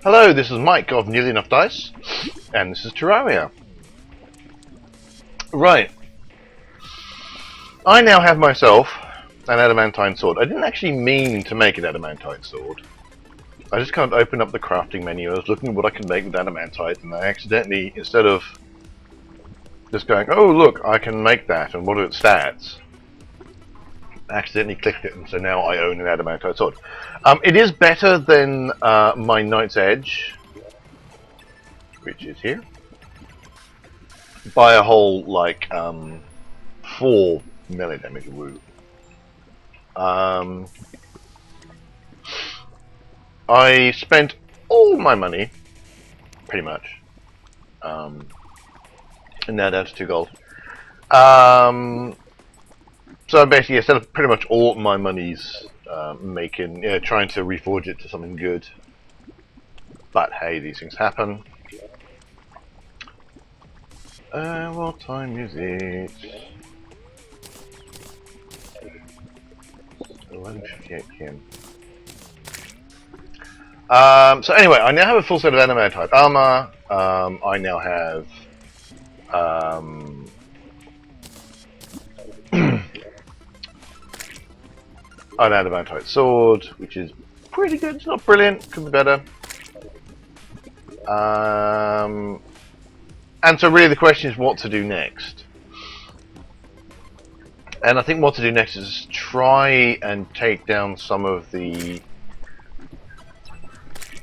Hello, this is Mike of Nearly Enough Dice, and this is Terraria. Right, I now have myself an adamantine sword. I didn't actually mean to make an adamantine sword. I just kind of opened up the crafting menu. I was looking at what I could make with adamantite, and I accidentally, instead of just going, oh look, I can make that, and what are its stats, I accidentally clicked it, and so now I own an adamantite sword. It is better than my Knight's Edge, which is here, by a whole, like, 4 melee damage. Woo. I spent all my money, pretty much, and now down to 2 gold. So basically, I spent pretty much all my monies trying to reforge it to something good. But hey, these things happen. What time is it? 11:58 PM. So anyway, I now have a full set of adamantite armor. I now have an adamantite sword, which is pretty good. It's not brilliant, could be better. And so really the question is what to do next. And I think what to do next is try and take down some of the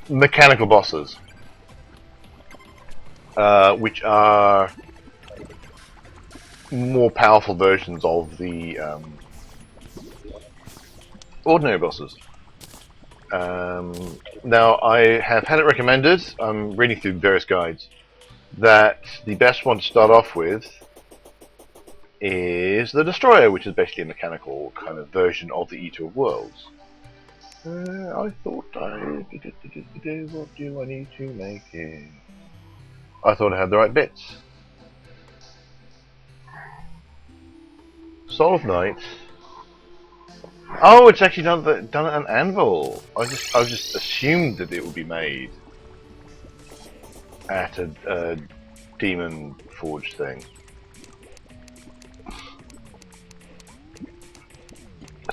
mechanical bosses, which are more powerful versions of the ordinary bosses. Now, I have had it recommended, I'm reading through various guides, that the best one to start off with is the Destroyer, which is basically a mechanical kind of version of the Eater of Worlds. I thought what do I need to make it? I thought I had the right bits. Soul of Night. Oh, it's actually done at an anvil. I just assumed that it would be made at a demon forge thing.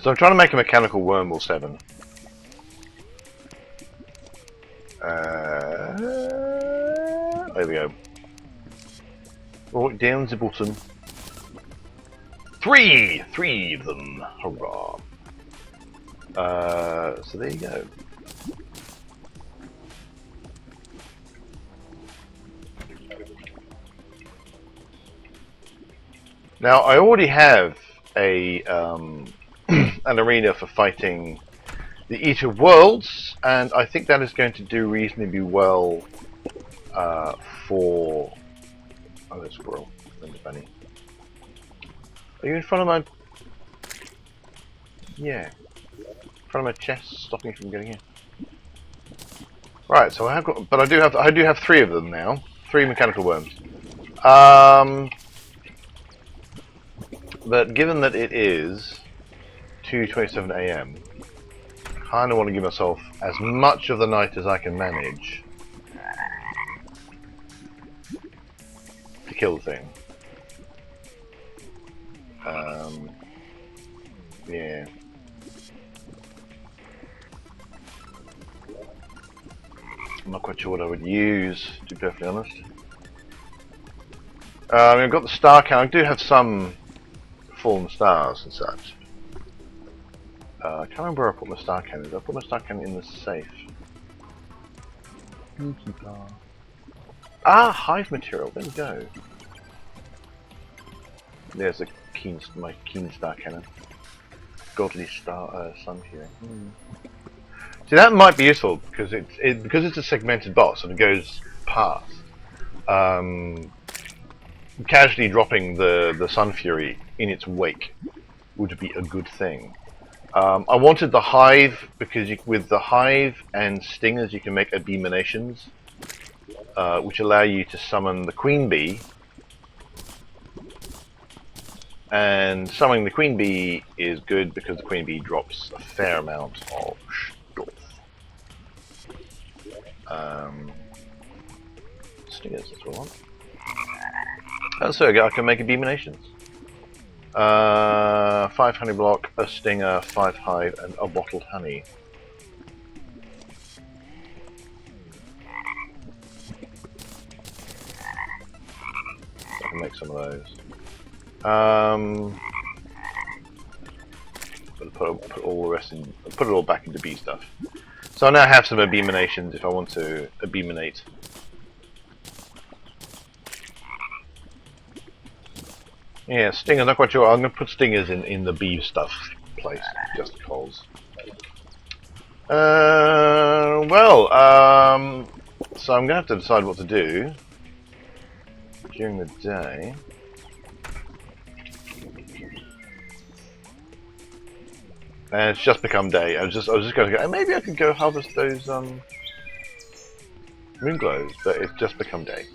So I'm trying to make a mechanical wormwool 7. There we go. Right down the bottom. 3 of them. Hurrah! So there you go. Now I already have a an arena for fighting the Eater of Worlds, and I think that is going to do reasonably well for. Oh, that's squirrel. That's funny. Are you in front of my? Yeah. In front of my chest, stopping me from getting in. Right. So I have got, but I do have 3 of them now. 3 mechanical worms. But given that it is 2:27 AM, I kind of want to give myself as much of the night as I can manage to kill the thing. Yeah. I'm not quite sure what I would use, to be perfectly honest. I've got the star cannon. I do have some fallen stars and such. I can't remember where I put my star cannon. Did I put my star cannon in the safe? Ah, hive material. There we go. There's my keen star cannon. Godly star sun here. See, that might be useful because because it's a segmented boss and it goes past. Casually dropping the Sun Fury in its wake would be a good thing. I wanted the hive because with the hive and stingers you can make abominations, which allow you to summon the queen bee. And summoning the queen bee is good because the queen bee drops a fair amount of stuff. Stingers, that's what I want. Oh, so I can make abominations. 5 honey block, a stinger, 5 hive, and a bottled honey. I can make some of those. Put all the rest in. Put it all back into bee stuff. So I now have some abominations if I want to abominate. Yeah, stingers. Not quite sure. I'm going to put stingers in the bee stuff place just cause. Well, so I'm going to have to decide what to do during the day. And it's just become day. I was just going to go. Maybe I could go harvest those moon glows, but it's just become day.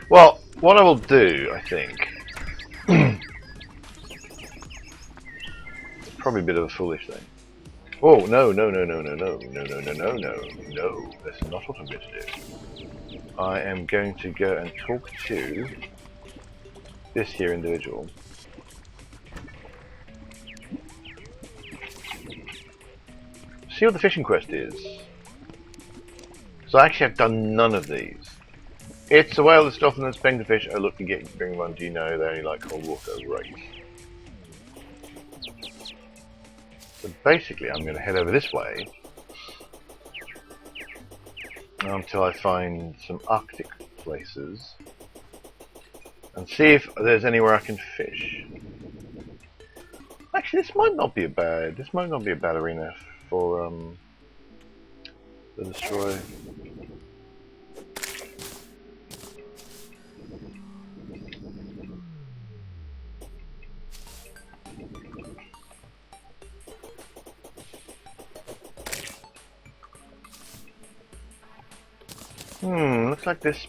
Well, what I will do, I think, probably a bit of a foolish thing. Oh no! That's not what I'm going to do. I am going to go and talk to this here individual. See what the fishing quest is. So I actually have done none of these. It's a whale that's often than spending the fish. I look to bring one. Do you know they only like cold water? Right. So basically, I'm going to head over this way until I find some Arctic places and see if there's anywhere I can fish. Actually, this might not be a bad. This might not be a bad arena for the destroy. Looks like this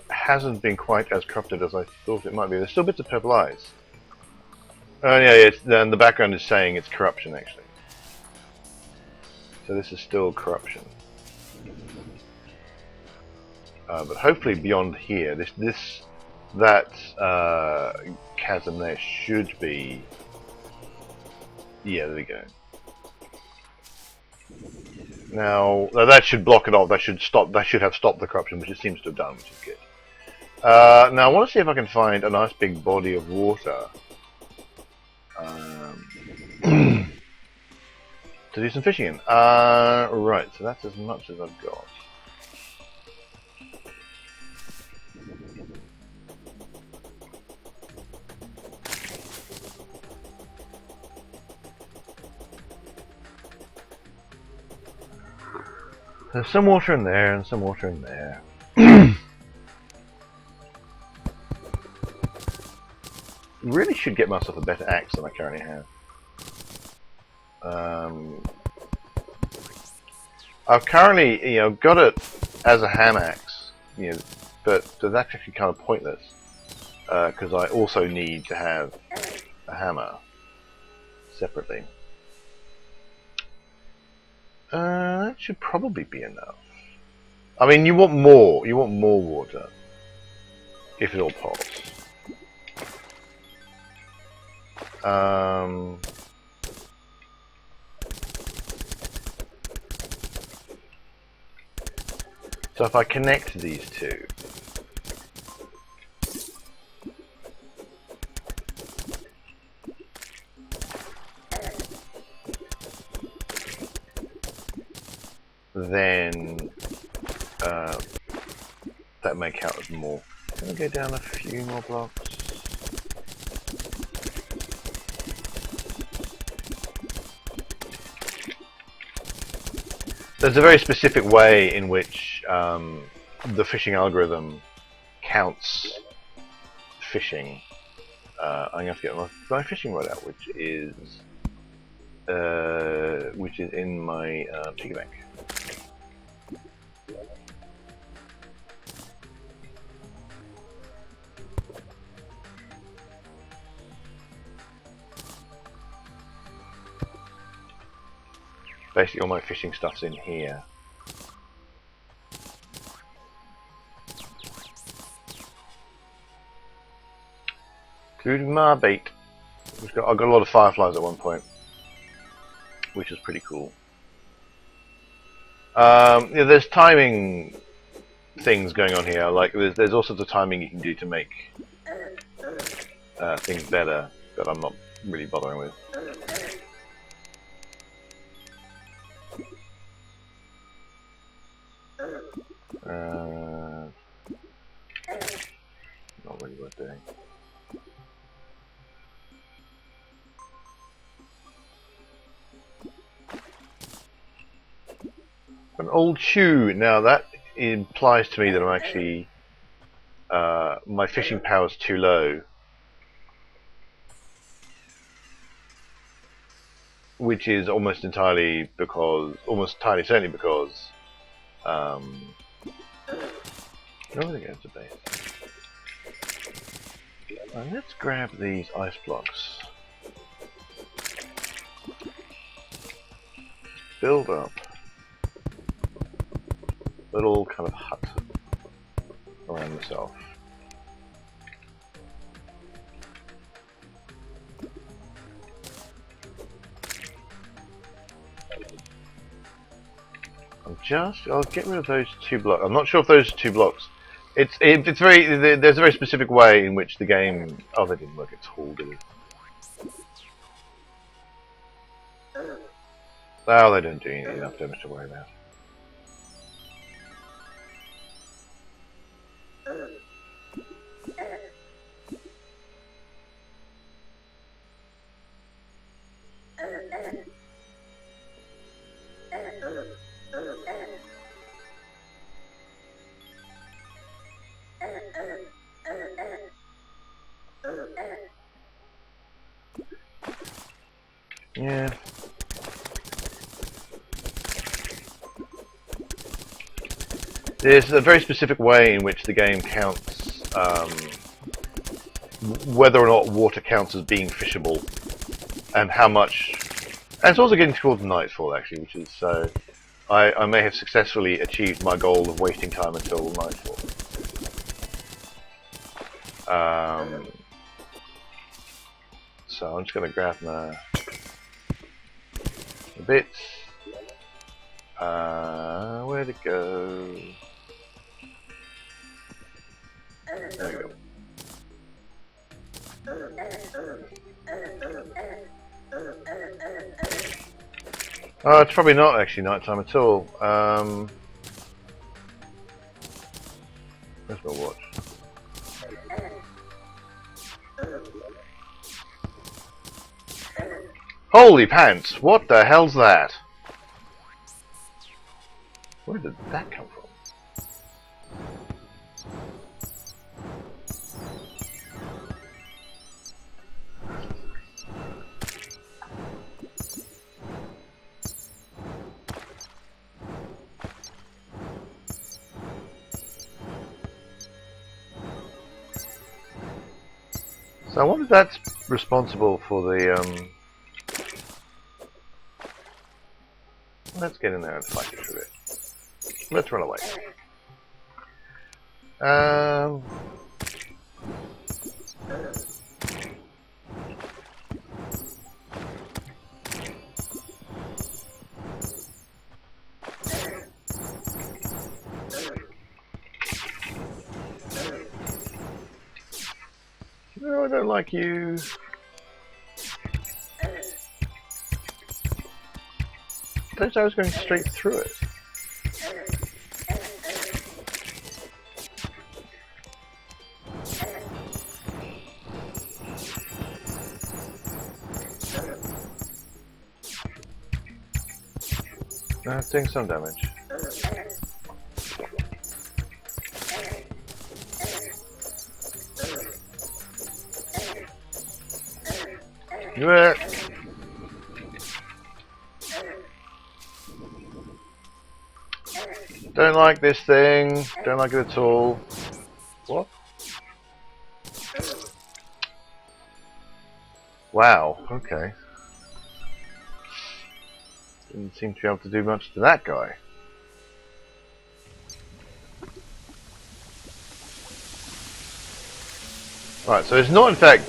hasn't been quite as corrupted as I thought it might be. There's still bits of purple eyes. Oh yeah, then the background is saying it's corruption actually. So this is still corruption. But hopefully beyond here, that chasm there should be. Yeah, there we go. Now that should block it off. That should stop. That should have stopped the corruption, which it seems to have done, which is good. Now I want to see if I can find a nice big body of water to do some fishing in. Right, so that's as much as I've got. There's some water in there and some water in there. Really should get myself a better axe than I currently have. I've currently, got it as a ham axe, but that's actually kind of pointless because I also need to have a hammer separately. That should probably be enough. I mean, you want more. You want more water, if it all pops. So if I connect these two, then that may count as more. Can I go down a few more blocks? There's a very specific way in which the fishing algorithm counts fishing. I'm going to have to get my fishing rod out, which is in my piggy bank. Basically all my fishing stuff's in here. Including my bait. I got a lot of fireflies at one point, which was pretty cool. Yeah, there's timing things going on here. Like there's all sorts of timing you can do to make things better, that I'm not really bothering with. Not really worth doing. An old shoe. Now that implies to me that I'm actually my fishing power is too low, which is almost entirely certainly because where are they going to base? Let's grab these ice blocks. Build up a little kind of hut around myself. I'll get rid of those 2 blocks. I'm not sure if those 2 blocks. It's very. There's a very specific way in which the game. Oh, they didn't work at all, did it? Oh, they don't do enough damage to worry about. Yeah. There's a very specific way in which the game counts whether or not water counts as being fishable, and how much. And it's also getting towards nightfall, actually, which is so. I may have successfully achieved my goal of wasting time until nightfall. So I'm just going to grab my bits. Where'd it go? There we go. Oh, it's probably not actually nighttime at all. Where's my watch? Holy pants! What the hell's that? Where did that come from? So I wonder if that's responsible for the Let's get in there and fight it for a bit. Let's run away. No, I don't like you. I was going straight through it. No, it's doing some damage. Yeah. Don't like this thing. Don't like it at all. What? Wow. Okay. Didn't seem to be able to do much to that guy. Right, so it's not in fact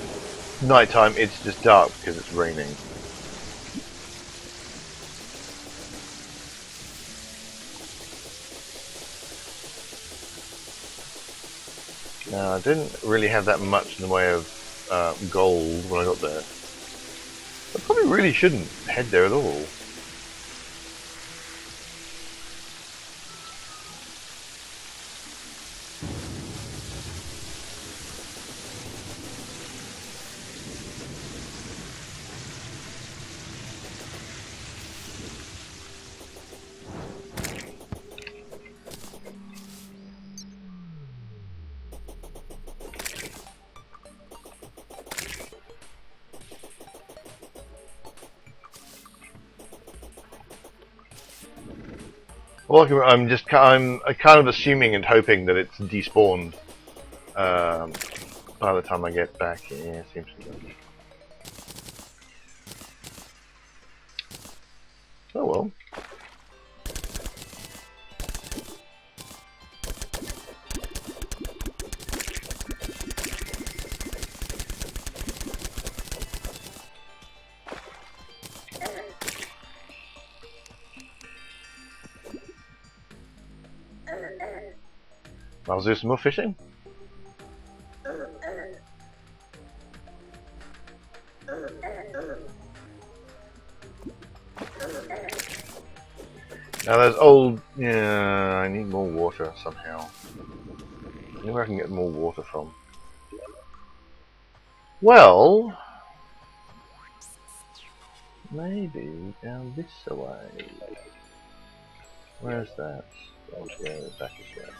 nighttime, it's just dark because it's raining. Now, I didn't really have that much in the way of gold when I got there. I probably really shouldn't head there at all. Well, I'm kind of assuming and hoping that it's despawned by the time I get back. Yeah, seems to be. Oh well. I'll do some more fishing. Now there's old... Yeah, I need more water somehow. I know where I can get more water from. Well... maybe down this way. Where's that? Oh yeah, back again.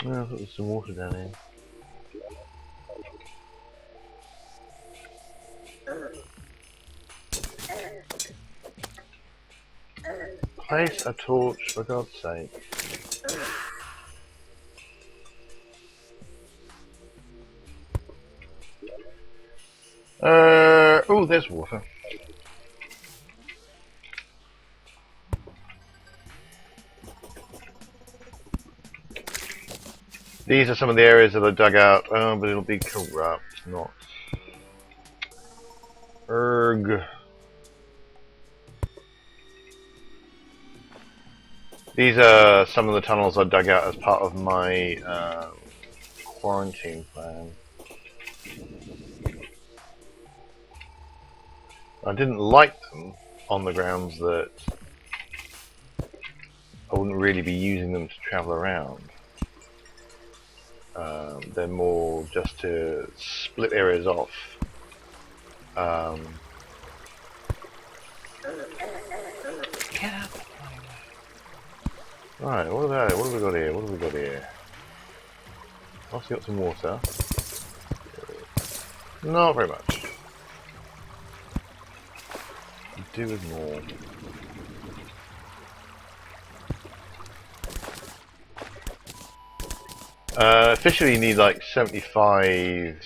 Oh, I thought there was some water down here. Place a torch, for God's sake. Oh, there's water. These are some of the areas that I dug out. Oh, but it'll be corrupt, not. Erg. These are some of the tunnels I dug out as part of my quarantine plan. I didn't like them on the grounds that I wouldn't really be using them to travel around. They're more just to split areas off. Get up! Right, what about it? What have we got here? What have we got here? Also got some water. Not very much. Do with more. Officially you need like 75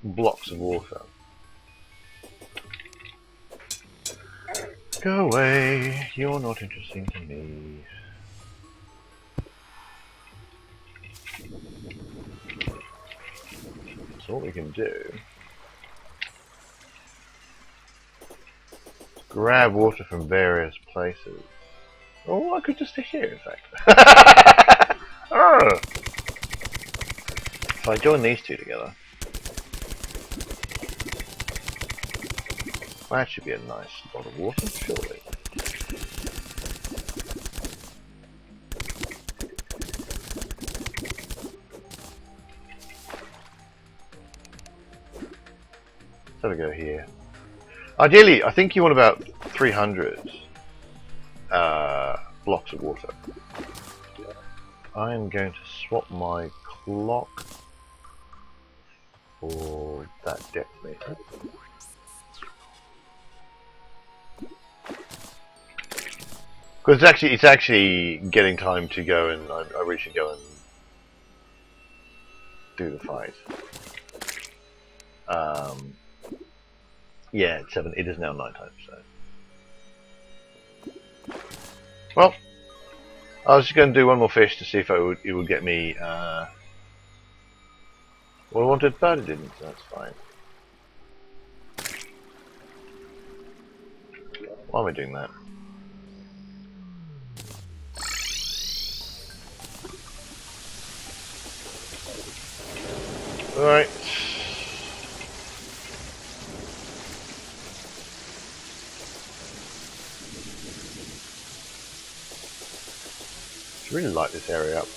blocks of water. Go away, you're not interesting to me. So what we can do, grab water from various places. Oh, I could just stay here, in fact. If I join these two together, that should be a nice lot of water, surely. Let's have a go here. Ideally, I think you want about 300 blocks of water. I'm going to swap my block for that depth meter. Because it's actually getting time to go, and I really should go and do the fight. Yeah, it's 7. It is now nighttime, so. Well, I was just going to do one more fish to see if it would get me what I wanted, but it didn't, so that's fine. Why am I doing that? Alright. I really light this area up.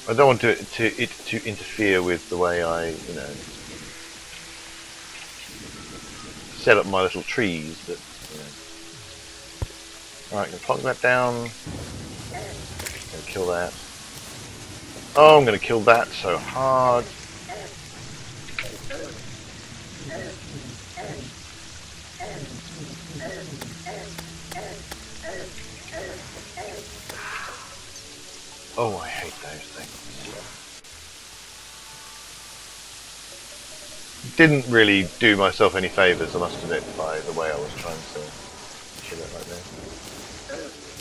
I don't want it to interfere with the way I, you know, set up my little trees. That, you know. Alright, I'm gonna plonk that down. Gonna kill that. Oh, I'm gonna kill that so hard. Oh, I hate those things. Didn't really do myself any favours, I must admit, by the way I was trying to kill it like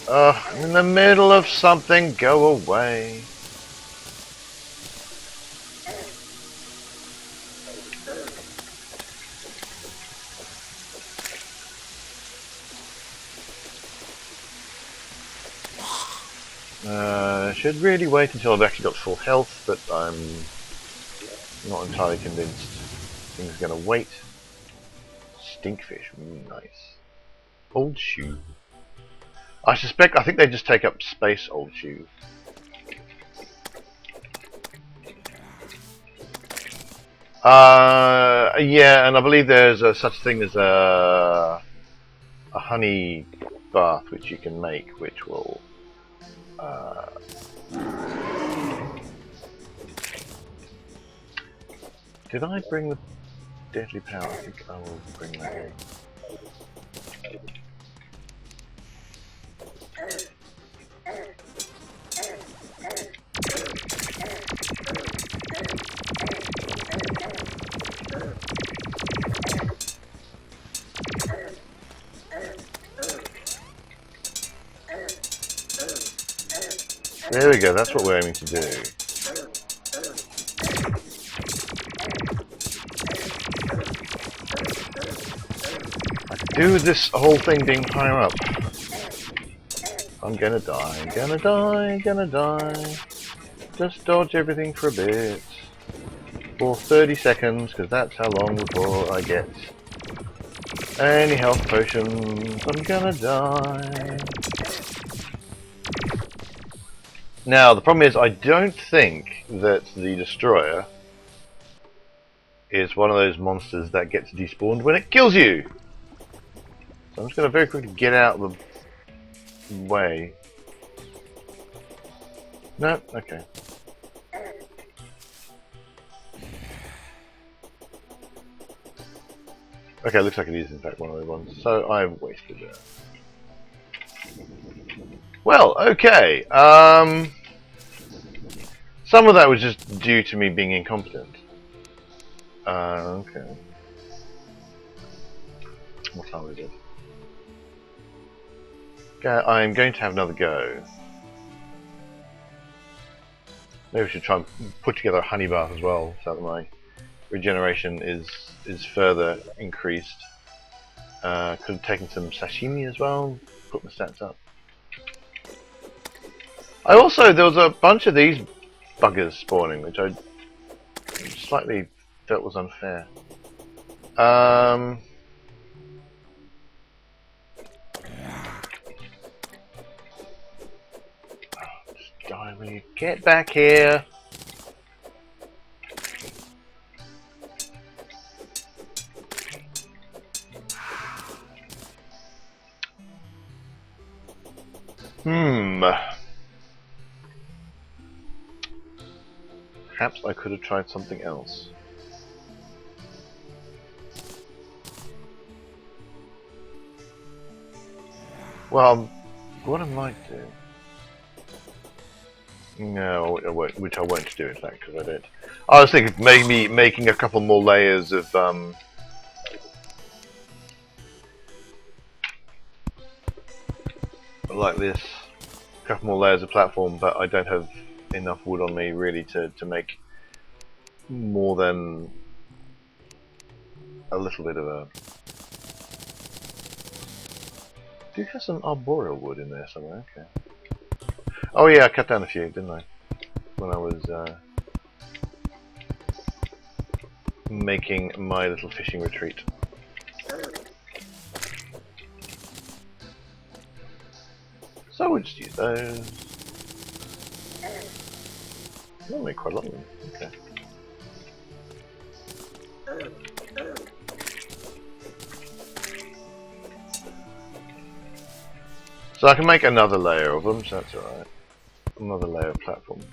that. I'm in the middle of something, go away. I should really wait until I've actually got full health, but I'm not entirely convinced things are going to wait. Stinkfish, nice. Old shoe. I think they just take up space, old shoe. Yeah, and I believe there's such thing as a honey bath which you can make, which will did I bring the deadly power? I think I will bring that in. There we go, that's what we're aiming to do. I could do with this whole thing being higher up. I'm gonna die, gonna die, gonna die. Just dodge everything for a bit. For 30 seconds, because that's how long before I get any health potions. I'm gonna die. Now, the problem is, I don't think that the Destroyer is one of those monsters that gets despawned when it kills you. So I'm just going to very quickly get out of the way. No? Okay. Okay, looks like it is in fact one of those ones. So I've wasted it. Well, okay. Some of that was just due to me being incompetent. Okay. What time is it? Okay, I'm going to have another go. Maybe we should try and put together a honey bath as well, so that my regeneration is further increased. Could have taken some sashimi as well, put my stats up. There was a bunch of these buggers spawning, which I slightly felt was unfair. Just die when you get back here. Perhaps I could have tried something else. Well, what I might do... No, which I won't do in fact, because I don't. I was thinking maybe making a couple more layers of like this, a couple more layers of platform, but I don't have enough wood on me really to make more than a little bit of a... Do you have some arboreal wood in there somewhere? Okay. Oh yeah, I cut down a few, didn't I? When I was making my little fishing retreat. So I would just use those. I'll make quite a lot of them. Okay. So I can make another layer of them, so that's alright. Another layer of platforms.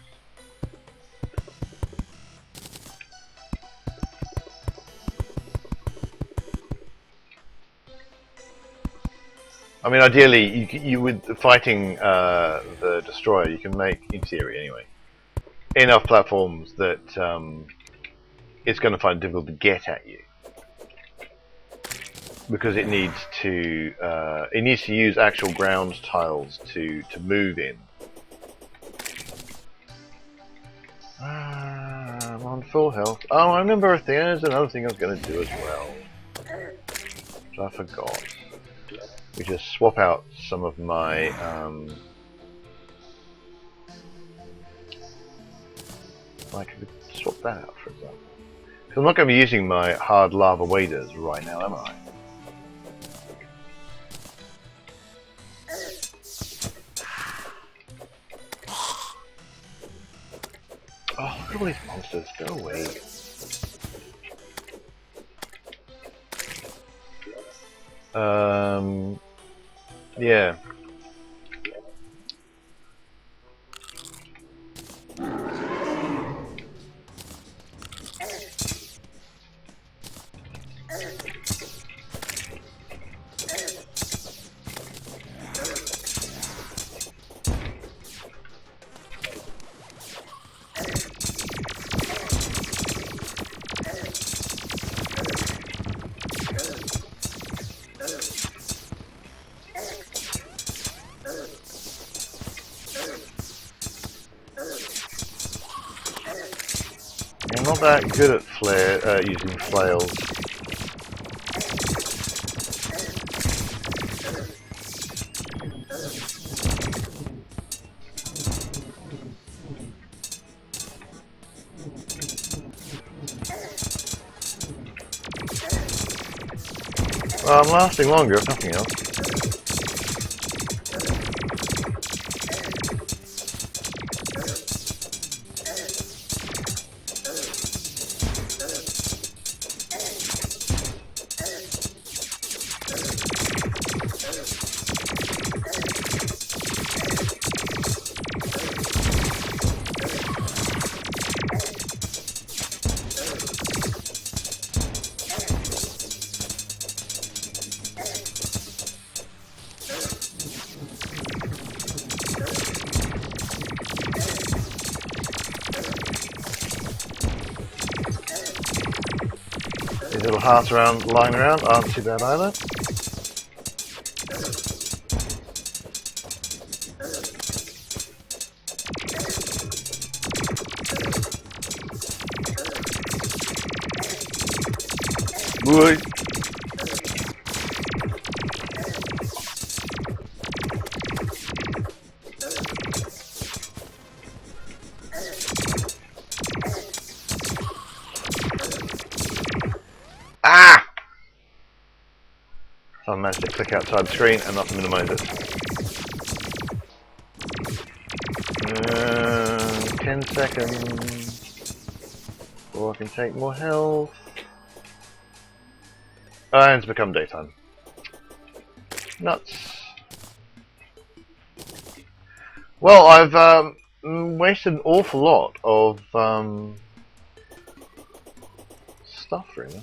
I mean, ideally, you with fighting the destroyer, you can make, in theory anyway, enough platforms that it's going to find it difficult to get at you, because it needs to use actual ground tiles to move in. I'm on full health. Oh, I remember a thing. There's another thing I was going to do as well, which I forgot. We just swap out some of my I could swap that out, for example. Because I'm not going to be using my hard lava waders right now, am I? Oh, look at all these monsters. Go away. Yeah. I'm not that good at using flails. Well, I'm lasting longer, if nothing else. These little hearts lying around aren't too bad either. Boy. Ah! So I managed to click outside the screen and not minimize it. 10 seconds. Or I can take more health. And it's become daytime. Nuts. Well, I've wasted an awful lot of stuff, really.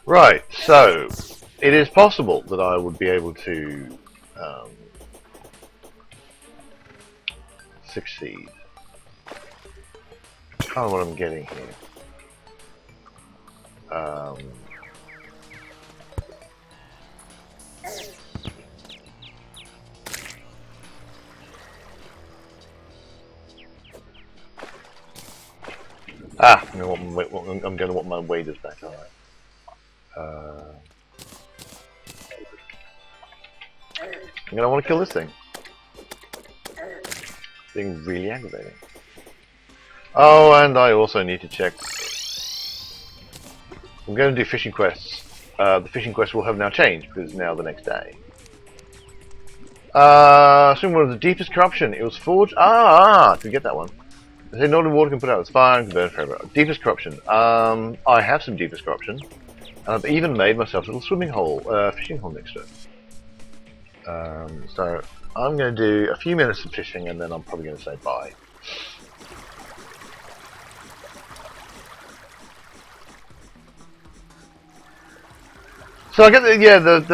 Right, so it is possible that I would be able to succeed. Kind of what I'm getting here. I'm going to want my waders back. All right. I'm going to want to kill this thing. It's being really aggravating. Oh, and I also need to check. I'm going to do fishing quests. The fishing quests will have now changed because it's now the next day. Swim one of the deepest corruption. It was forged. Did we get that one? They say not in water can put out. It's fire can burn forever. Deepest corruption. I have some deepest corruption, and I've even made myself a little swimming hole, fishing hole next to it. So I'm going to do a few minutes of fishing, and then I'm probably going to say bye. So I get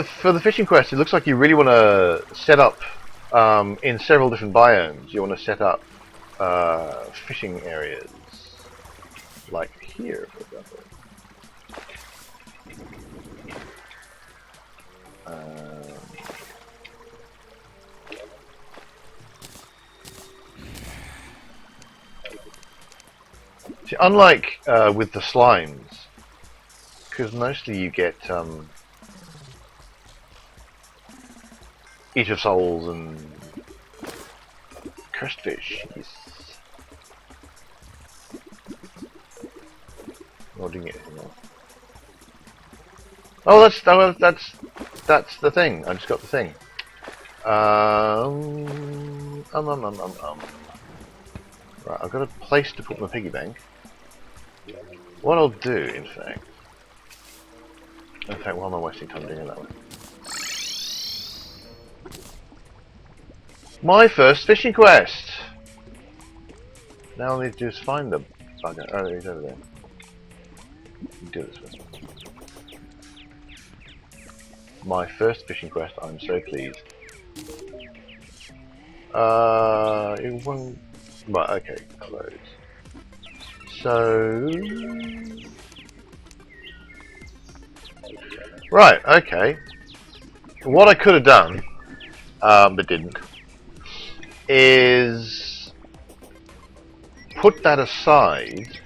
for the fishing quest, it looks like you really want to set up in several different biomes. You want to set up fishing areas, like here, for example. See, unlike with the slimes, because mostly you get Eat of Souls and Cursed Fish. Not doing anything else. Oh, that's the thing. I just got the thing. Right, I've got a place to put my piggy bank. What I'll do, in fact, why am I wasting time doing it that way? My first fishing quest! Now all I need to do is find the bugger. Oh, he's over there. Do this first. My first fishing quest, I'm so pleased. It won't... Right, okay, close. So... Right, okay. What I could have done, but didn't, is put that aside,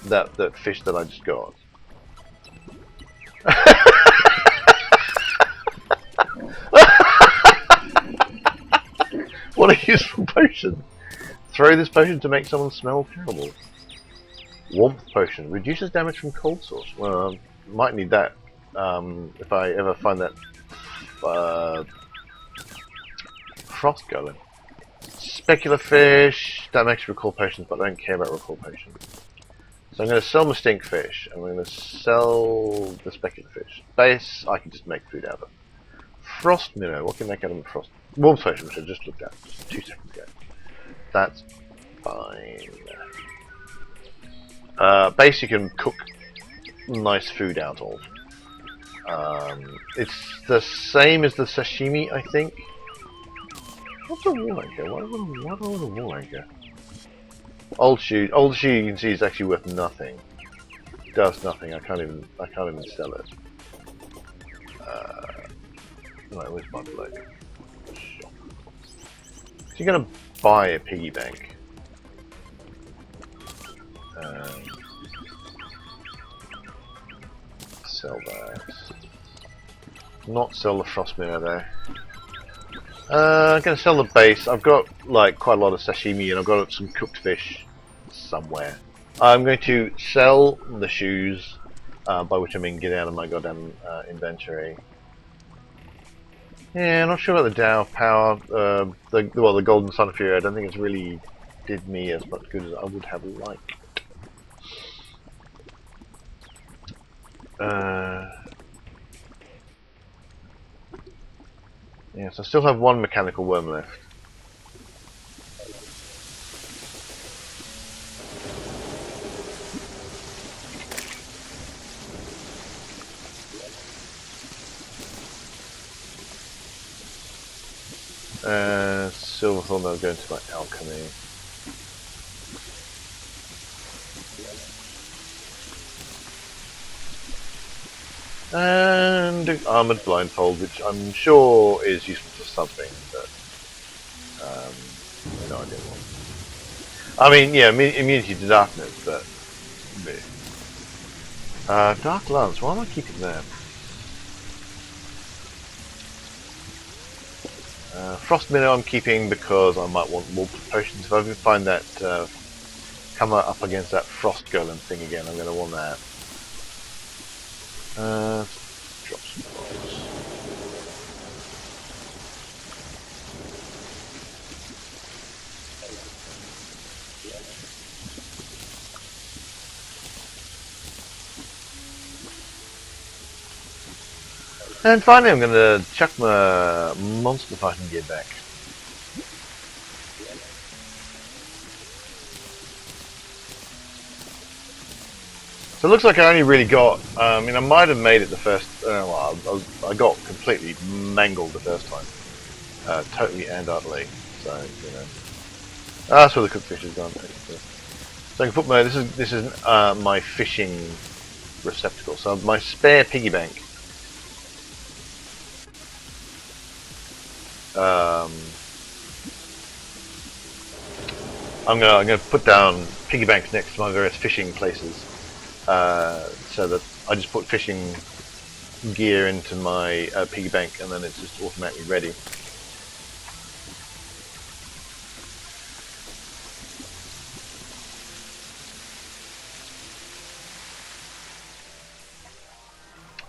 that fish that I just got. What a useful potion! Throw this potion to make someone smell terrible. Warmth potion reduces damage from cold source. Well, might need that if I ever find that frost golem. Specular fish, that makes recall potions, but I don't care about recall potions. So I'm going to sell my stink fish. I'm going to sell the specular fish. Base, I can just make food out of. Frost minnow, what can I make out of a frost? Warmth potion, which I just looked at just 2 seconds ago. That's fine. Base you can cook nice food out of. It's the same as the sashimi, I think. What's a wall anchor? What is a wall anchor? Old shoe you can see is actually worth nothing. It does nothing. I can't even sell it. Right, where's my bloke? Shop. So you're gonna buy a piggy bank. Sell that. Not sell the frost mirror though. I'm gonna sell the base. I've got like quite a lot of sashimi and I've got some cooked fish somewhere. I'm going to sell the shoes, by which I mean get out of my goddamn inventory. Yeah, I'm not sure about the Dow power. The Golden Sun Fury. I don't think it's really did me as much good as I would have liked. Yes, I still have one mechanical worm left. Silver thorn that'll go into my alchemy. And armored blindfold, which I'm sure is useful for something, but no idea what. I mean, yeah, immunity to darkness, but dark lance. Why am I keeping that? Frost minnow I'm keeping because I might want more potions. If I can find that come up against that frost golem thing again, I'm going to want that. Drop some blocks. And finally I'm going to chuck my monster fighting gear back. So it looks like I only really got, I mean I might have made it the first, well, I got completely mangled the first time. Totally and utterly, so, you know. That's where the cooked fish is gone. So I can put my, this is my fishing receptacle, so my spare piggy bank. I'm gonna put down piggy banks next to my various fishing places, so that I just put fishing gear into my piggy bank, and then it's just automatically ready.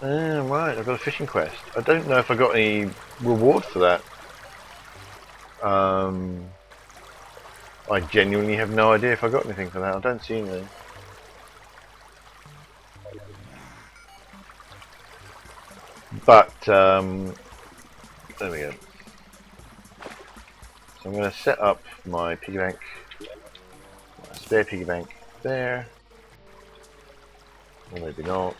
Right, I've got a fishing quest. I don't know if I got any reward for that. I genuinely have no idea if I got anything for that. I don't see anything. But there we go. So I'm going to set up my piggy bank, my spare piggy bank there. Or maybe not.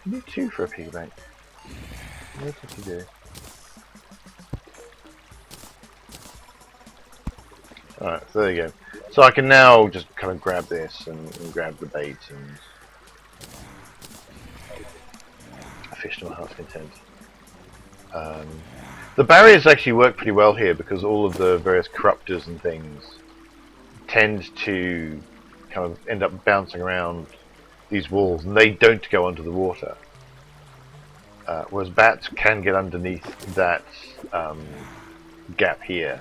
You need two for a piggy bank. What did you do? Alright, so there you go. So I can now just kind of grab this and grab the bait and fish to my heart's content. The barriers actually work pretty well here because all of the various corruptors and things tend to kind of end up bouncing around these walls, and they don't go under the water. Whereas bats can get underneath that gap here.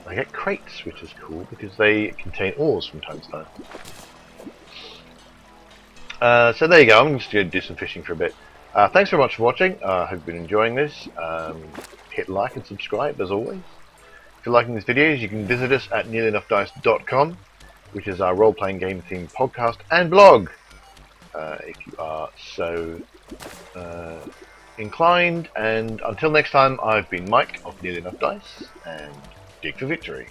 I get crates, which is cool because they contain ores from time to time. So there you go. I'm just going to do some fishing for a bit. Thanks very much for watching. I hope you've been enjoying this. Hit like and subscribe as always. If you're liking these videos, you can visit us at nearlyenoughdice.com, which is our role-playing game themed podcast and blog. If you are so inclined. And until next time, I've been Mike of Nearly Enough Dice, and dig for victory.